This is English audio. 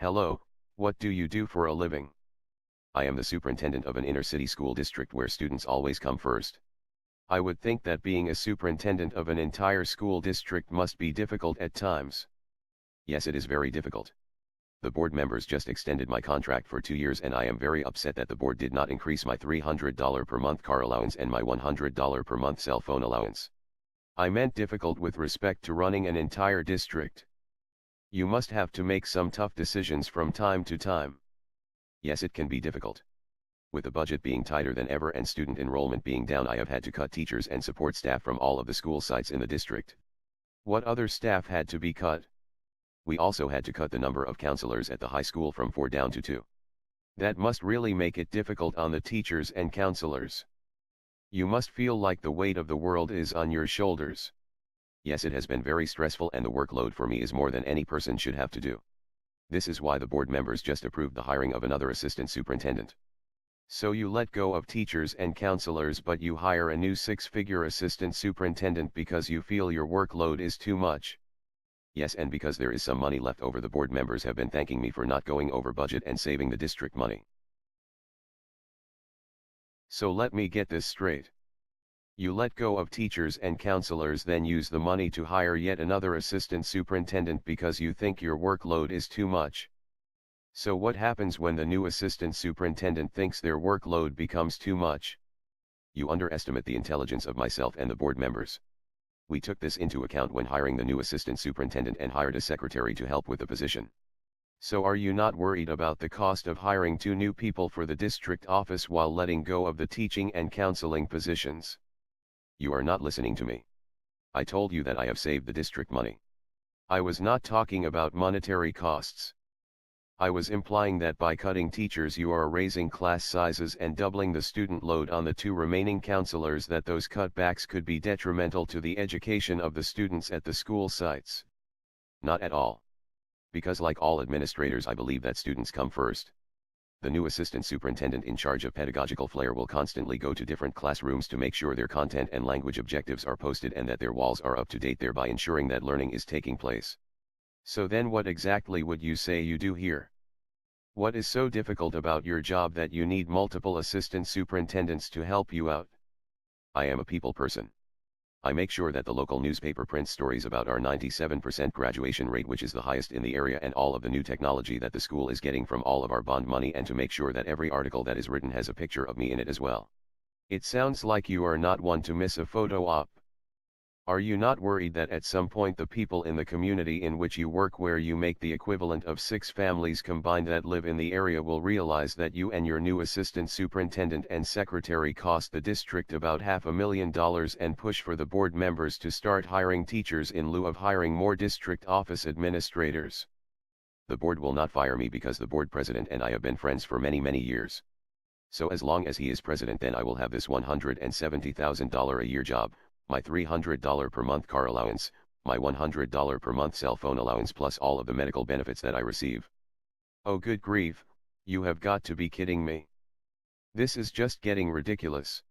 Hello, what do you do for a living? I am the superintendent of an inner-city school district where students always come first. I would think that being a superintendent of an entire school district must be difficult at times. Yes, it is very difficult. The board members just extended my contract for 2 years and I am very upset that the board did not increase my $300 per month car allowance and my $100 per month cell phone allowance. I meant difficult with respect to running an entire district. You must have to make some tough decisions from time to time. Yes, it can be difficult. With the budget being tighter than ever and student enrollment being down, I have had to cut teachers and support staff from all of the school sites in the district. What other staff had to be cut? We also had to cut the number of counselors at the high school from 4 down to 2. That must really make it difficult on the teachers and counselors. You must feel like the weight of the world is on your shoulders. Yes, it has been very stressful and the workload for me is more than any person should have to do. This is why the board members just approved the hiring of another assistant superintendent. So you let go of teachers and counselors but you hire a new 6-figure assistant superintendent because you feel your workload is too much. Yes, and because there is some money left over, the board members have been thanking me for not going over budget and saving the district money. So let me get this straight. You let go of teachers and counselors, then use the money to hire yet another assistant superintendent because you think your workload is too much. So what happens when the new assistant superintendent thinks their workload becomes too much? You underestimate the intelligence of myself and the board members. We took this into account when hiring the new assistant superintendent and hired a secretary to help with the position. So are you not worried about the cost of hiring 2 new people for the district office while letting go of the teaching and counseling positions? You are not listening to me. I told you that I have saved the district money. I was not talking about monetary costs. I was implying that by cutting teachers you are raising class sizes and doubling the student load on the 2 remaining counselors, that those cutbacks could be detrimental to the education of the students at the school sites. Not at all. Because like all administrators, I believe that students come first. The new assistant superintendent in charge of pedagogical flair will constantly go to different classrooms to make sure their content and language objectives are posted and that their walls are up to date, thereby ensuring that learning is taking place. So then what exactly would you say you do here? What is so difficult about your job that you need multiple assistant superintendents to help you out? I am a people person. I make sure that the local newspaper prints stories about our 97% graduation rate, which is the highest in the area, and all of the new technology that the school is getting from all of our bond money, and to make sure that every article that is written has a picture of me in it as well. It sounds like you are not one to miss a photo op. Are you not worried that at some point the people in the community in which you work, where you make the equivalent of 6 families combined that live in the area, will realize that you and your new assistant superintendent and secretary cost the district about $500,000 and push for the board members to start hiring teachers in lieu of hiring more district office administrators? The board will not fire me because the board president and I have been friends for many, many years. So as long as he is president, then I will have this $170,000 a year job, my $300 per month car allowance, my $100 per month cell phone allowance, plus all of the medical benefits that I receive. Oh good grief, you have got to be kidding me. This is just getting ridiculous.